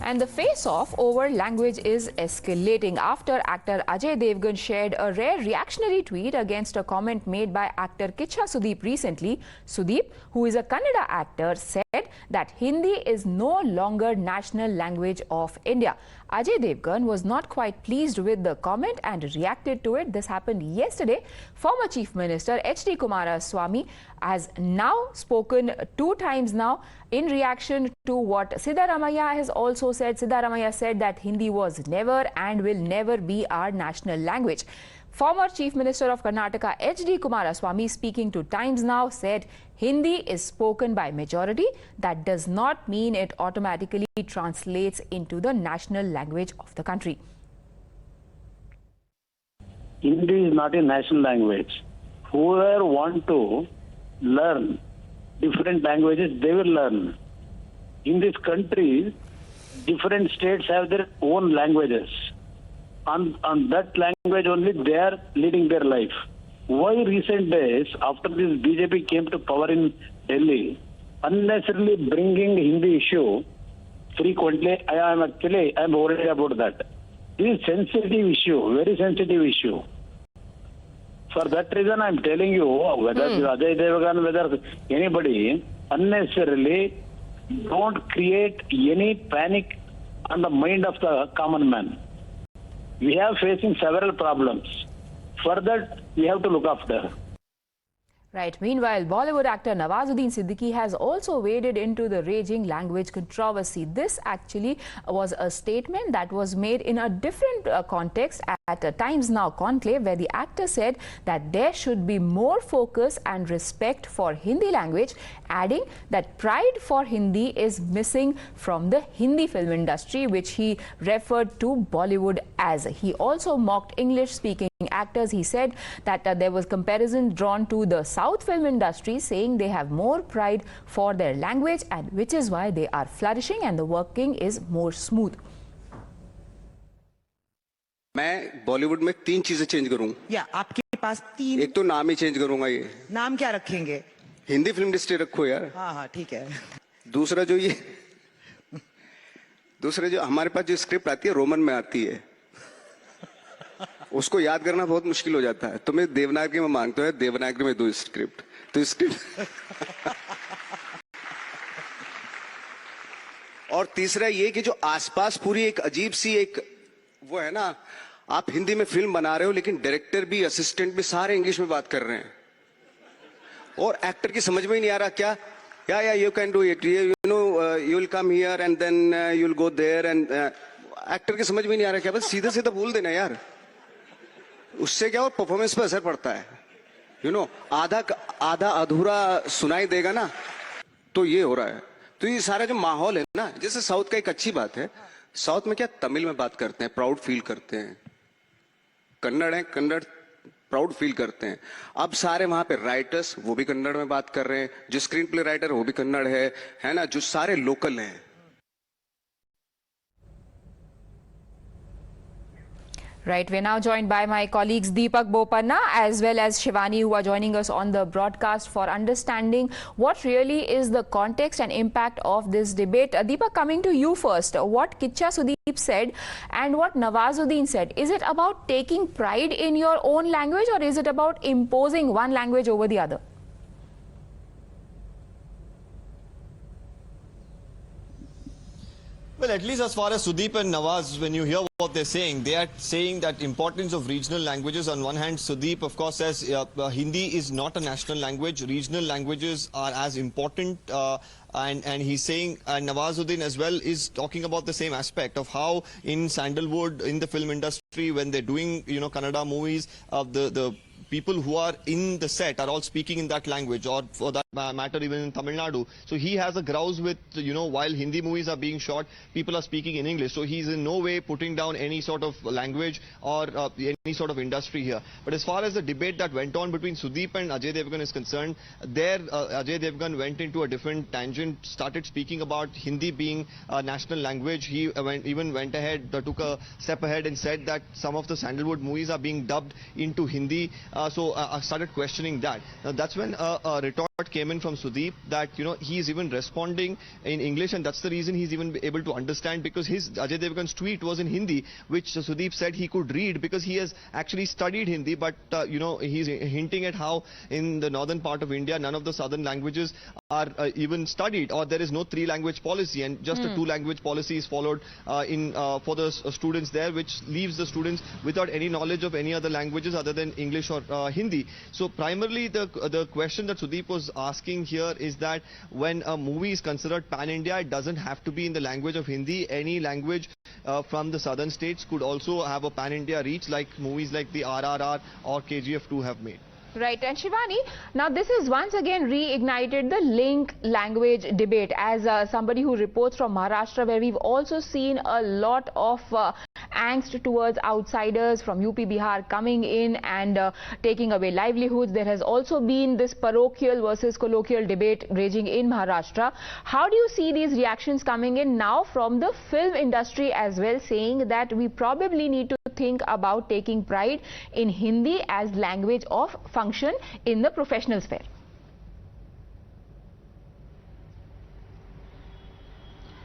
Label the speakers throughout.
Speaker 1: And the face-off over language is escalating after actor Ajay Devgn shared a rare reactionary tweet against a comment made by actor Kiccha Sudeep recently. Sudeep, who is a Kannada actor, said that Hindi is no longer national language of India. Ajay Devgn was not quite pleased with the comment and reacted to it. This happened yesterday. Former Chief Minister HD Kumaraswamy has now spoken 2 times now in reaction to what Siddaramaiah has also said. Siddaramaiah said that Hindi was never and will never be our national language. Former Chief Minister of Karnataka HD Kumaraswamy, speaking to Times Now, said Hindi is spoken by majority. That does not mean it automatically translates into the national language of the country.
Speaker 2: Hindi is not a national language. Whoever want to learn different languages, they will learn. In this country, different states have their own languages. On that language only they are leading their life. Why recent days, after this BJP came to power in Delhi, unnecessarily bringing Hindi issue frequently, I am worried about that. This is sensitive issue, very sensitive issue. For that reason, I am telling you, whether Ajay Devgn, whether anybody, unnecessarily don't create any panic on the mind of the common man. We have facing several problems. For that, we have to look after.
Speaker 1: Right. Meanwhile, Bollywood actor Nawazuddin Siddiqui has also waded into the raging language controversy. This actually was a statement that was made in a different context at a Times Now conclave, where the actor said that there should be more focus and respect for Hindi language, adding that pride for Hindi is missing from the Hindi film industry, which he referred to Bollywood as. He also mocked English-speaking actors. He said that there was comparison drawn to the South film industry, saying they have more pride for their language, and which is why they are flourishing and the working is more smooth.
Speaker 3: मैं बॉलीवुड में 3 चीजें change करूंगा।
Speaker 4: या आपके पास 3?
Speaker 3: एक तो नाम ही change करूंगा। ये
Speaker 4: नाम क्या रखेंगे?
Speaker 3: हिंदी फिल्म इंडस्ट्री रखो यार।
Speaker 4: हाँ ठीक है।
Speaker 3: दूसरा जो हमारे पास जो स्क्रिप्ट आती है रोमन में आती है, उसको याद करना बहुत मुश्किल हो जाता है। तो मैं देवनागरी में मांगता हूँ, देवनागरी में दो स्क्रिप्ट। तो स्क्रिप्ट और तीसरा ये कि जो आसपास पूरी एक अजीब सी एक वो है ना, आप हिंदी में फिल्म बना रहे हो लेकिन डायरेक्टर भी असिस्टेंट भी सारे इंग्लिश में बात कर रहे हैं और एक्टर की समझ में ही नहीं आ रहा क्या या you can do it, you know you will come here and then you will go there, and actor की समझ में नहीं आ रहा क्या, बस सीधे सीधे बोल देना यार। उससे क्या और परफॉर्मेंस पे असर पड़ता है, यू नो, आधा अधूरा सुनाई देगा ना। तो ये हो रहा है। तो ये सारा जो माहौल है ना, जैसे साउथ का एक अच्छी बात है, साउथ में क्या तमिल में बात करते हैं, प्राउड फील करते हैं। कन्नड़ है, कन्नड़ प्राउड फील करते हैं। अब सारे वहां पे राइटर्स वो भी कन्नड़ में बात कर रहे हैं, जो स्क्रीन प्ले राइटर वो भी कन्नड़ है ना, जो सारे लोकल हैं।
Speaker 1: Right, we're now joined by my colleagues Deepak Bopanna as well as Shivani, who are joining us on the broadcast for understanding what really is the context and impact of this debate. Deepak, coming to you first, what Kiccha Sudeep said and what Nawazuddin said, is it about taking pride in your own language or is it about imposing one language over the other?
Speaker 5: Well, at least as far as Sudeep and Nawaz, when you hear what they're saying, they are saying that importance of regional languages. On one hand, Sudeep, of course, says Hindi is not a national language. Regional languages are as important. And he's saying, and Nawazuddin as well is talking about the same aspect of how in Sandalwood, in the film industry, when they're doing, you know, Kannada movies, the people who are in the set are all speaking in that language, or for that matter even in Tamil Nadu. So he has a grouse with, you know, while Hindi movies are being shot, people are speaking in English. So he's in no way putting down any sort of language or any sort of industry here. But as far as the debate that went on between Sudeep and Ajay Devgn is concerned, there Ajay Devgn went into a different tangent, started speaking about Hindi being a national language. He even went ahead, took a step ahead and said that some of the Sandalwood movies are being dubbed into Hindi. So I started questioning that. Now that's when a retort came in from Sudeep, that he's even responding in English, and that's the reason he's even able to understand, because his Ajay Devgn's tweet was in Hindi, which Sudeep said he could read because he has actually studied Hindi. But he's hinting at how in the northern part of India none of the southern languages are even studied, or there is no 3-language policy, and just a 2-language policy is followed for the students there, which leaves the students without any knowledge of any other languages other than English or Hindi. So primarily the question that Sudeep was asking here is that when a movie is considered pan-India, it doesn't have to be in the language of Hindi. Any language from the southern states could also have a pan-India reach, like movies like the RRR or KGF 2 have made.
Speaker 1: Right, and Shivani, now this has once again reignited the link language debate, as somebody who reports from Maharashtra, where we've also seen a lot of angst towards outsiders from UP, Bihar coming in and taking away livelihoods. There has also been this parochial versus colloquial debate raging in Maharashtra. How do you see these reactions coming in now from the film industry as well, saying that we probably need to think about taking pride in Hindi as language of function in the professional sphere?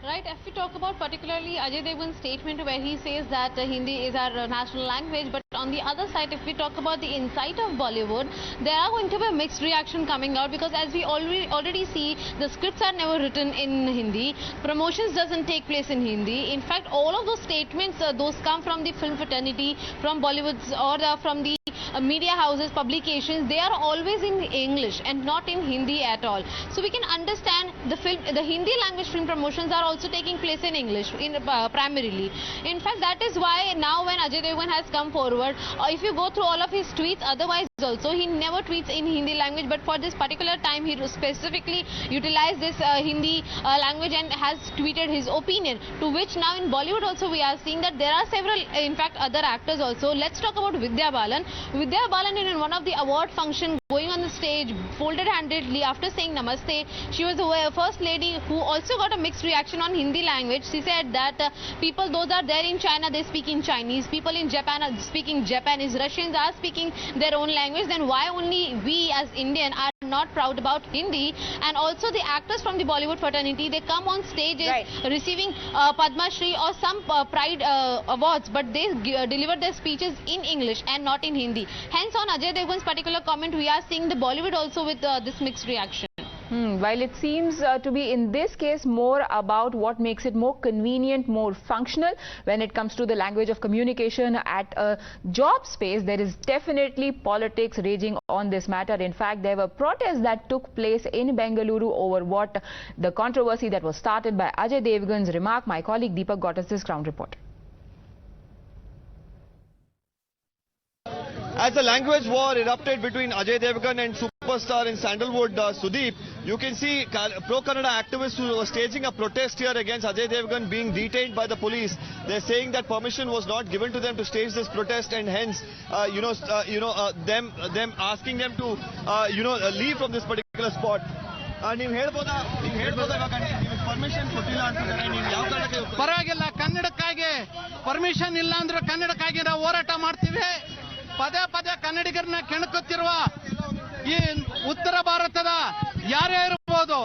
Speaker 6: Right, if we talk about particularly Ajay Devgn's statement where he says that Hindi is our national language, but on the other side, if we talk about the insight of Bollywood, there are going to be a mixed reaction coming out, because as we already see, the scripts are never written in Hindi, promotions doesn't take place in Hindi. In fact, all of those statements, those come from the film fraternity, from Bollywood's or from the media houses, publications, they are always in English and not in Hindi at all. So we can understand the Hindi language film promotions are also taking place in English primarily. In fact, that is why now when Ajay Devgn has come forward, if you go through all of his tweets, otherwise also he never tweets in Hindi language, but for this particular time he specifically utilized this Hindi language and has tweeted his opinion, to which now in Bollywood also we are seeing that there are several, in fact, other actors also. Let's talk about Vidya Balan. Vidya Balan, in one of the award function, going on the stage folded-handedly after saying namaste. She was the first lady who also got a mixed reaction on Hindi language. She said that people, those are there in China, they speak in Chinese. People in Japan are speaking Japanese. Russians are speaking their own language. Then why only we as Indian are not proud about Hindi? And also the actors from the Bollywood fraternity, they come on stages receiving Padma Shri or some pride awards, but they deliver their speeches in English and not in Hindi. Hence, on Ajay Devgn's particular comment, we are seeing the Bollywood also with this mixed reaction.
Speaker 1: While it seems to be in this case more about what makes it more convenient, more functional when it comes to the language of communication at a job space, there is definitely politics raging on this matter. In fact, there were protests that took place in Bengaluru over the controversy that was started by Ajay Devgn's remark. My colleague Deepak got us this ground report.
Speaker 5: As the language war erupted between Ajay Devgn and superstar in Sandalwood, Sudeep, you can see pro-Kannada activists who were staging a protest here against Ajay Devgn being detained by the police. They're saying that permission was not given to them to stage this protest, and hence, them asking them to, leave from this particular spot.
Speaker 7: ಪರವಾಗಿಲ್ಲ, ಕನ್ನಡಕ್ಕಾಗಿ permission ಇಲ್ಲ ಅಂದ್ರೆ ಕನ್ನಡಕ್ಕಾಗಿ ನಾವು ಹೋರಾಟ ಮಾಡ್ತೀವಿ. ಪದೇ ಪದೇ ಕನ್ನಡಿಗರನ್ನ ಕೆಣಕುತ್ತಿರುವ ಈ ಉತ್ತರ ಭಾರತದ ಯಾರೇ ಇರಬಹುದು,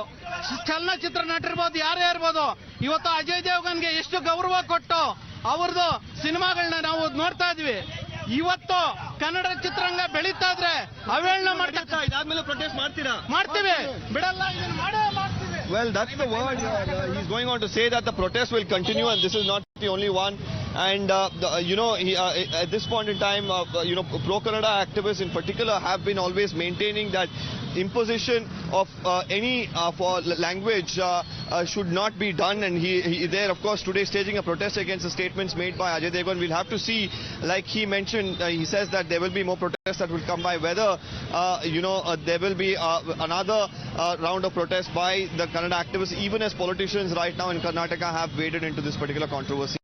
Speaker 7: ಚಲನಚಿತ್ರ ನಟರಿರ್ಬೋದು, ಯಾರೇ ಇರ್ಬೋದು, ಇವತ್ತು ಅಜಯ್ ದೇವ್ಗನ್ಗೆ ಎಷ್ಟು ಗೌರವ ಕೊಟ್ಟು ಅವ್ರದ್ದು ಸಿನಿಮಾಗಳನ್ನ ನಾವು ನೋಡ್ತಾ ಇದ್ವಿ. ಇವತ್ತು ಕನ್ನಡ ಚಿತ್ರರಂಗ ಬೆಳೀತಾ ಇದ್ರೆ ಅವೇಳನ ಮಾಡ್ತಾ
Speaker 5: ಇದಾದ್ಮೇಲೆ ಪ್ರೊಟೆಸ್ಟ್
Speaker 7: ಮಾಡ್ತೀವಿ, ಬಿಡಲ್ಲ, ಇದನ್ನ ಮಾಡೇ ಮಾಡ್ತೀವಿ.
Speaker 5: Well, that's the word. He's going on to say that the protest will continue, and this is not the only one. And at this point in time, pro-Kannada activists in particular have been always maintaining that imposition of any language should not be done. And he there, of course, today staging a protest against the statements made by Ajay Devgn. We'll have to see, like he mentioned, he says that there will be more protests that will come by, whether there will be another round of protests by the Kannada activists, even as politicians right now in Karnataka have waded into this particular controversy.